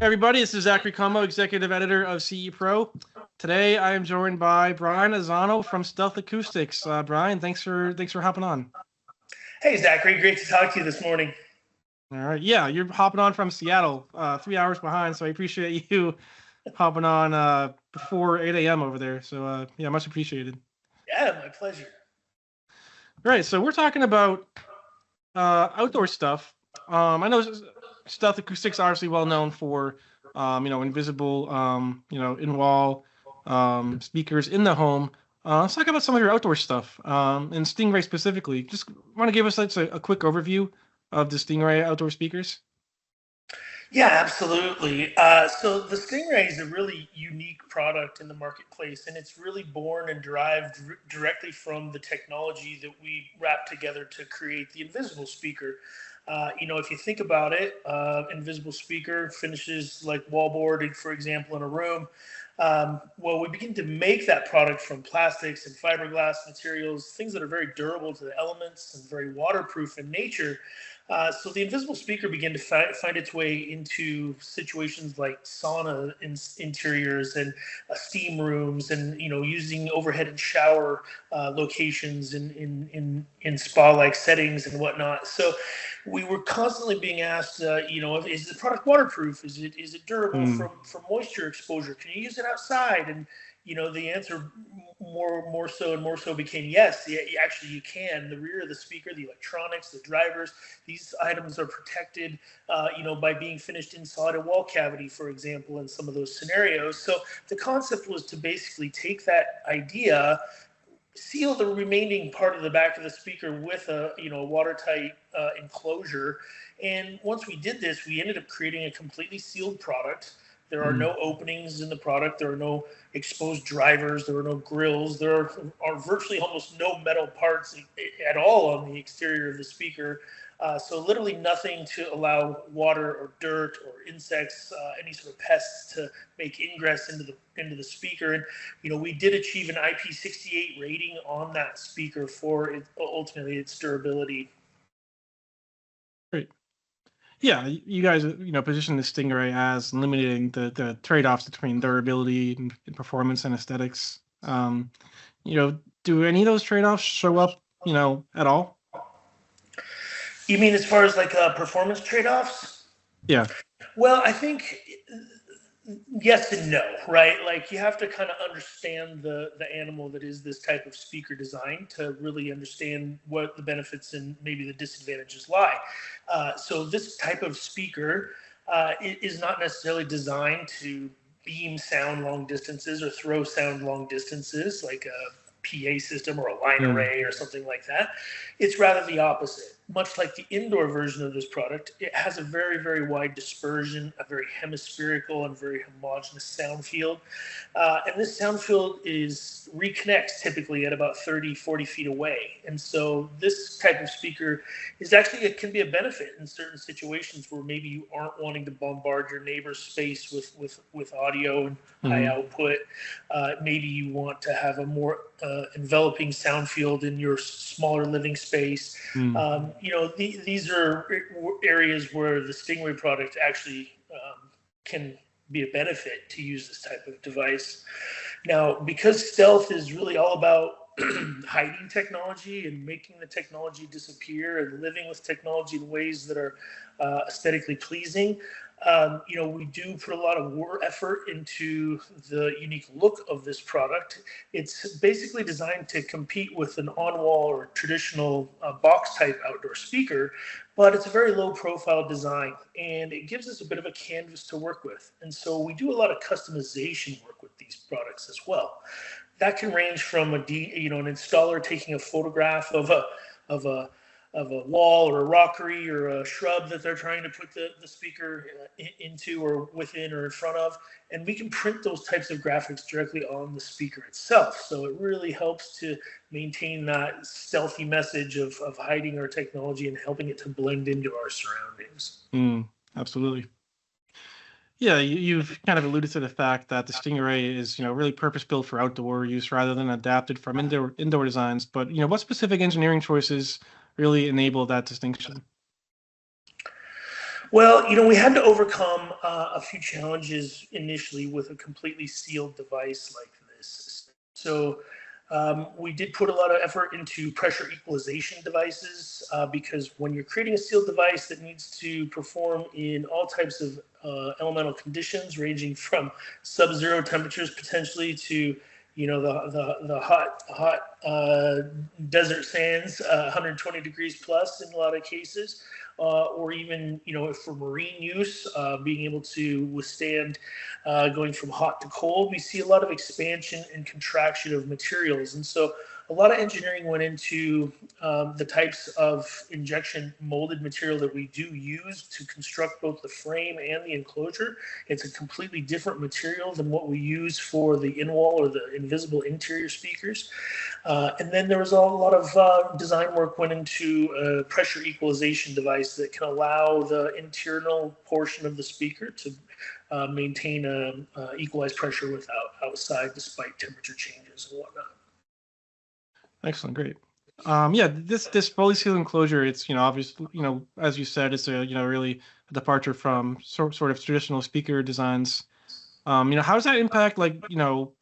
Everybody, this is Zachary Comeau, executive editor of CE Pro. Today, I am joined by Brian Azzano from Stealth Acoustics. Brian, thanks for hopping on. Hey, Zachary, great to talk to you this morning. All right, yeah, you're hopping on from Seattle, 3 hours behind, so I appreciate you hopping on before 8 a.m. over there. So, yeah, much appreciated. Yeah, my pleasure. All right, so we're talking about outdoor stuff. I know Stealth Acoustics are obviously well known for, invisible, in-wall speakers in the home. Let's talk about some of your outdoor stuff, and Stingray specifically. Just want to give us a quick overview of the Stingray outdoor speakers? Yeah, absolutely. So the Stingray is a really unique product in the marketplace, and it's really born and derived directly from the technology that we wrapped together to create the invisible speaker. If you think about it, invisible speaker finishes like wallboard, for example, in a room. Well, we begin to make that product from plastics and fiberglass materials, things that are very durable to the elements and very waterproof in nature. So the invisible speaker began to find its way into situations like sauna interiors and steam rooms, and using overhead and shower locations in spa-like settings and whatnot. So we were constantly being asked, is the product waterproof? Is it durable from moisture exposure? Can you use it outside? And the answer more so became yes. Actually, you can. The rear of the speaker, the electronics, the drivers, these items are protected, by being finished inside a wall cavity, for example, in some of those scenarios. So the concept was to basically take that idea, seal the remaining part of the back of the speaker with a watertight enclosure. And once we did this, we ended up creating a completely sealed product. There are no openings in the product. There are no exposed drivers. There are no grills. There are virtually almost no metal parts at all on the exterior of the speaker. So literally nothing to allow water or dirt or insects, any sort of pests to make ingress into the speaker. And we did achieve an IP68 rating on that speaker for ultimately its durability. Great. Yeah, you guys, position the Stingray as limiting the trade-offs between durability and performance and aesthetics. Do any of those trade-offs show up, at all? You mean as far as like performance trade-offs? Yeah. Well, I think yes and no, right? Like you have to kind of understand the animal that is this type of speaker design to really understand what the benefits and maybe the disadvantages lie. So this type of speaker is not necessarily designed to beam sound long distances or throw sound long distances like a PA system or a line array or something like that. It's rather the opposite. Much like the indoor version of this product, it has a very, very wide dispersion, a very hemispherical and very homogeneous sound field. And this sound field reconnects typically at about 30, 40 feet away. And so this type of speaker it can be a benefit in certain situations where maybe you aren't wanting to bombard your neighbor's space with audio and high output. Maybe you want to have a more enveloping sound field in your smaller living space. These are areas where the Stingray product actually can be a benefit to use this type of device. Now, because Stealth is really all about hiding technology and making the technology disappear and living with technology in ways that are aesthetically pleasing, we do put a lot of effort into the unique look of this product. It's basically designed to compete with an on-wall or traditional box-type outdoor speaker, but it's a very low-profile design, and it gives us a bit of a canvas to work with. And so we do a lot of customization work with these products as well. That can range from an installer taking a photograph of a wall or a rockery or a shrub that they're trying to put the speaker into or within or in front of, and we can print those types of graphics directly on the speaker itself. So it really helps to maintain that stealthy message of hiding our technology and helping it to blend into our surroundings. Absolutely. Yeah, you've kind of alluded to the fact that the Stingray is, really purpose-built for outdoor use rather than adapted from indoor designs. But, what specific engineering choices really enable that distinction? Well, we had to overcome a few challenges initially with a completely sealed device like this. So we did put a lot of effort into pressure equalization devices because when you're creating a sealed device that needs to perform in all types of elemental conditions, ranging from sub-zero temperatures potentially to the hot desert sands, 120 degrees plus in a lot of cases, or even for marine use, being able to withstand going from hot to cold. We see a lot of expansion and contraction of materials, and so a lot of engineering went into the types of injection molded material that we do use to construct both the frame and the enclosure. It's a completely different material than what we use for the in-wall or the invisible interior speakers. And then there was a lot of design work went into a pressure equalization device that can allow the internal portion of the speaker to maintain a equalized pressure without outside despite temperature changes and whatnot. Excellent, great. Yeah, this fully sealed enclosure, it's obviously, as you said, it's a really a departure from sort of traditional speaker designs. How does that impact, like,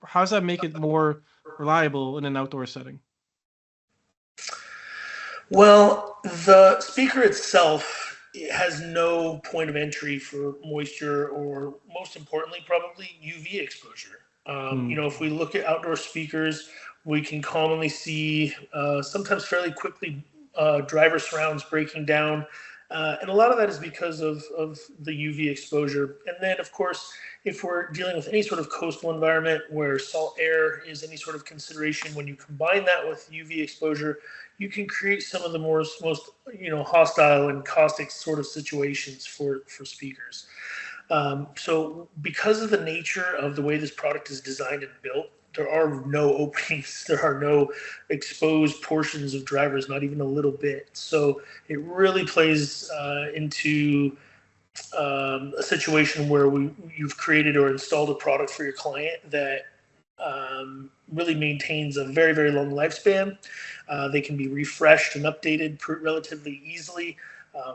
how does that make it more reliable in an outdoor setting? Well, the speaker itself has no point of entry for moisture or, most importantly, probably UV exposure. Hmm. If we look at outdoor speakers, we can commonly see sometimes fairly quickly driver surrounds breaking down. And a lot of that is because of the UV exposure. And then, of course, if we're dealing with any sort of coastal environment where salt air is any sort of consideration, when you combine that with UV exposure, you can create some of the most hostile and caustic sort of situations for speakers. So because of the nature of the way this product is designed and built, there are no openings, there are no exposed portions of drivers, not even a little bit. So it really plays into a situation where you've created or installed a product for your client that really maintains a very, very long lifespan. They can be refreshed and updated relatively easily.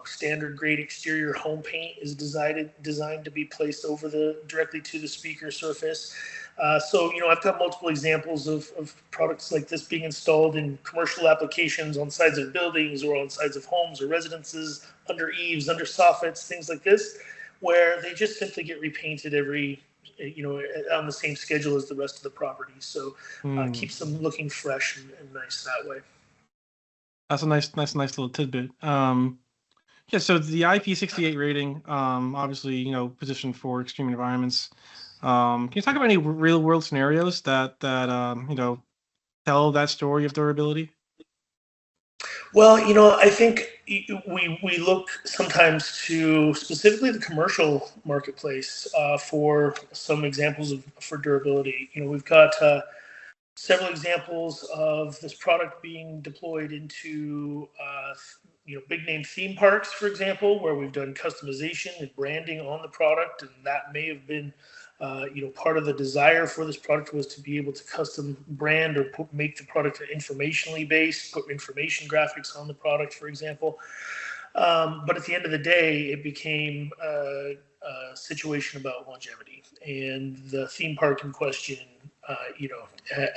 Standard grade exterior home paint is designed to be placed over directly to the speaker surface. So, I've got multiple examples of products like this being installed in commercial applications on sides of buildings or on sides of homes or residences, under eaves, under soffits, things like this, where they just simply get repainted every, on the same schedule as the rest of the property. So Hmm. keeps them looking fresh and nice that way. That's a nice little tidbit. Yeah, so the IP68 rating, obviously, positioned for extreme environments. Can you talk about any real world scenarios that tell that story of durability? Well, I think we look sometimes to specifically the commercial marketplace for some examples for durability. We've got several examples of this product being deployed into big name theme parks, for example, where we've done customization and branding on the product, and that may have been part of the desire for this product was to be able to custom brand or make the product informationally based, put information graphics on the product, for example. But at the end of the day, it became a situation about longevity, and the theme park in question,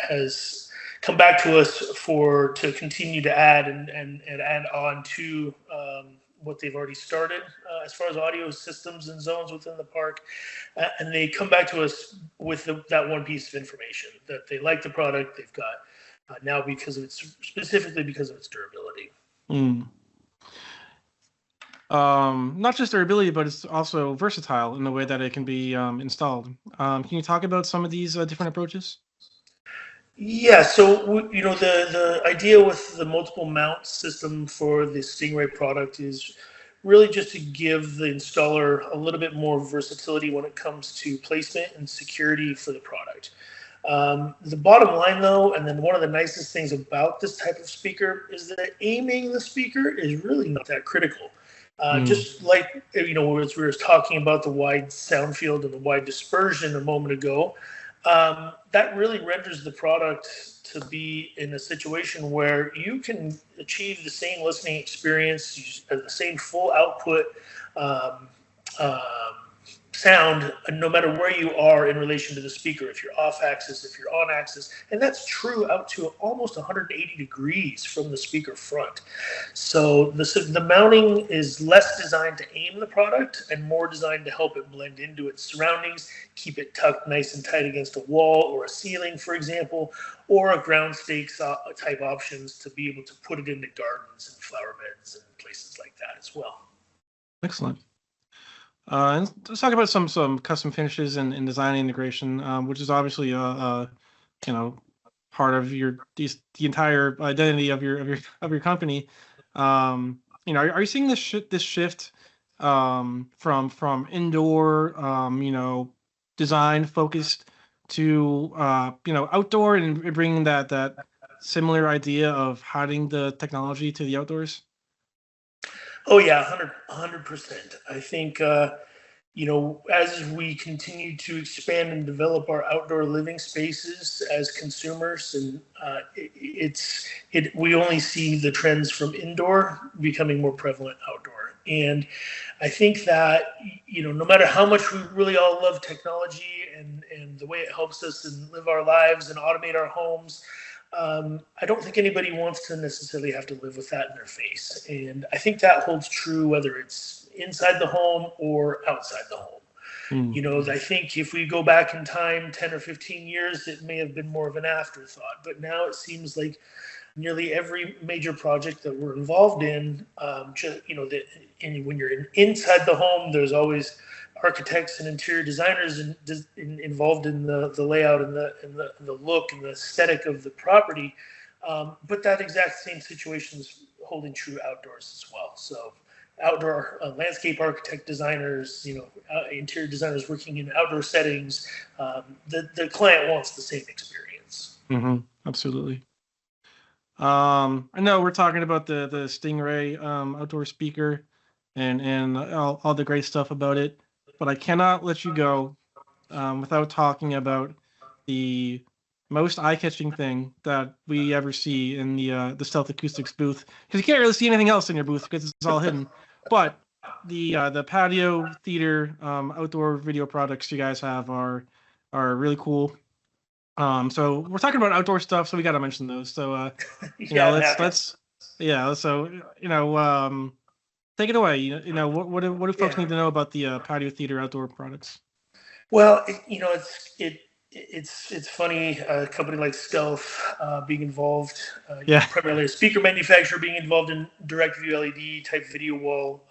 has come back to us to continue to add and add on to what they've already started as far as audio systems and zones within the park, and they come back to us with that one piece of information that they like the product they've got now because of its specifically because of its durability. Mm. Not just durability, but it's also versatile in the way that it can be installed. Can you talk about some of these different approaches? Yeah, so the idea with the multiple mount system for the Stingray product is really just to give the installer a little bit more versatility when it comes to placement and security for the product. The bottom line, though, and then one of the nicest things about this type of speaker is that aiming the speaker is really not that critical. Just like, as we were talking about the wide sound field and the wide dispersion a moment ago, that really renders the product to be in a situation where you can achieve the same listening experience, the same full output um, um, sound, no matter where you are in relation to the speaker, if you're off axis, if you're on axis, and that's true out to almost 180 degrees from the speaker front. So the mounting is less designed to aim the product and more designed to help it blend into its surroundings, keep it tucked nice and tight against a wall or a ceiling, for example, or a ground stakes type options to be able to put it into gardens and flower beds and places like that as well. Excellent. And let's talk about some custom finishes and design integration, which is obviously part of the entire identity of your company. Are you seeing this shift from indoor design focused to outdoor and bringing that similar idea of hiding the technology to the outdoors? Oh yeah, 100%. I think as we continue to expand and develop our outdoor living spaces as consumers, and we only see the trends from indoor becoming more prevalent outdoor. And I think that no matter how much we really all love technology and the way it helps us and live our lives and automate our homes, I don't think anybody wants to necessarily have to live with that in their face. And I think that holds true whether it's inside the home or outside the home. I think if we go back in time 10 or 15 years, it may have been more of an afterthought. But now it seems like nearly every major project that we're involved in, when you're inside the home, there's always architects and interior designers involved in the layout and the look and the aesthetic of the property. But that exact same situation is holding true outdoors as well. So outdoor landscape architect designers, interior designers working in outdoor settings, the client wants the same experience. Absolutely. I know we're talking about the Stingray outdoor speaker and all the great stuff about it, but I cannot let you go without talking about the most eye-catching thing that we ever see in the Stealth Acoustics booth, because you can't really see anything else in your booth because it's all hidden. But the patio theater outdoor video products you guys have are really cool. So we're talking about outdoor stuff, so we got to mention those. So let's take it away. What do folks need to know about the patio theater outdoor products? Well, it's funny. A company like Stealth being involved, primarily a speaker manufacturer, being involved in direct view LED type video wall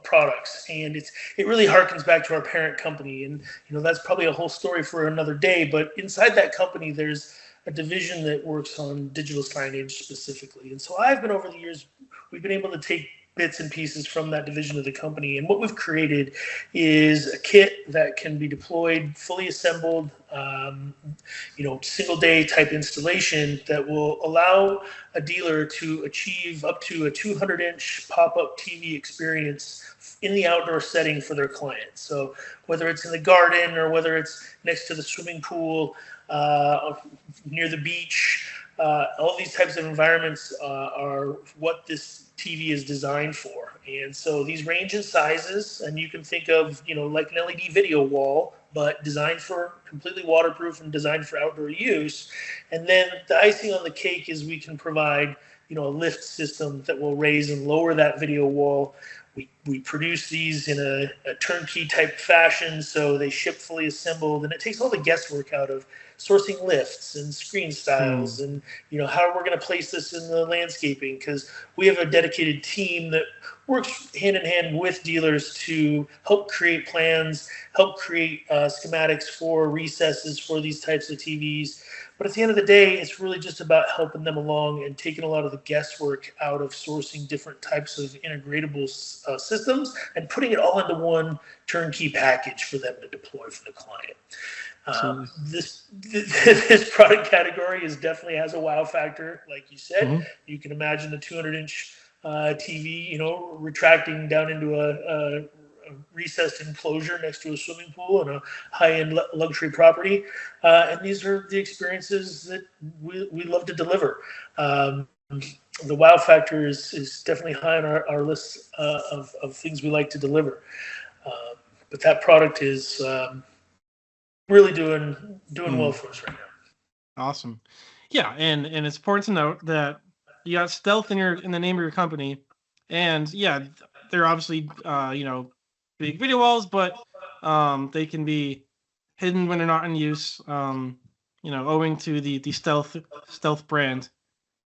products, and it really harkens back to our parent company, and that's probably a whole story for another day. But inside that company, there's a division that works on digital signage specifically, and so over the years, we've been able to take bits and pieces from that division of the company. And what we've created is a kit that can be deployed, fully assembled, single day type installation that will allow a dealer to achieve up to a 200-inch pop-up TV experience in the outdoor setting for their clients. So whether it's in the garden or whether it's next to the swimming pool, near the beach, all these types of environments are what this TV is designed for. And so these range in sizes, and you can think of, like an LED video wall, but designed for completely waterproof and designed for outdoor use. And then the icing on the cake is we can provide, a lift system that will raise and lower that video wall. We produce these in a turnkey type fashion, so they ship fully assembled, and it takes all the guesswork out of sourcing lifts and screen styles and how we're going to place this in the landscaping, because we have a dedicated team that works hand in hand with dealers to help create plans, help create schematics for recesses for these types of TVs. But at the end of the day, it's really just about helping them along and taking a lot of the guesswork out of sourcing different types of integratable systems and putting it all into one turnkey package for them to deploy for the client. This product category definitely has a wow factor, like you said. You can imagine the 200-inch TV, retracting down into a recessed enclosure next to a swimming pool and a high-end luxury property. And these are the experiences that we love to deliver. The wow factor is definitely high on our list of things we like to deliver. But that product is really doing well for us right now. Awesome. Yeah, and it's important to note that you got stealth in the name of your company, and yeah, they're obviously big video walls, but they can be hidden when they're not in use. Owing to the stealth brand.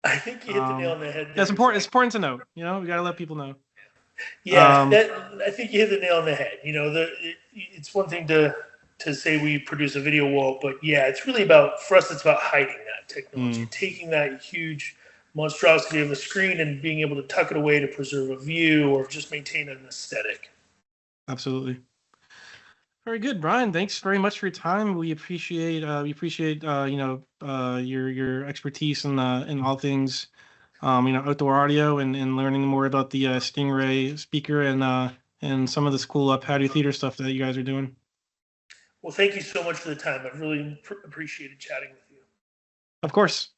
I think you hit the nail on the head. That's important. It's important to note. We gotta let people know. Yeah, I think you hit the nail on the head. It's one thing to say we produce a video wall, but yeah, it's really for us. It's about hiding that technology, taking that huge monstrosity of a screen and being able to tuck it away to preserve a view or just maintain an aesthetic. Absolutely. Very good, Brian. Thanks very much for your time. We appreciate your expertise in all things outdoor audio and learning more about the Stingray speaker and some of this cool patio theater stuff that you guys are doing. Well, thank you so much for the time. I've really appreciated chatting with you. Of course.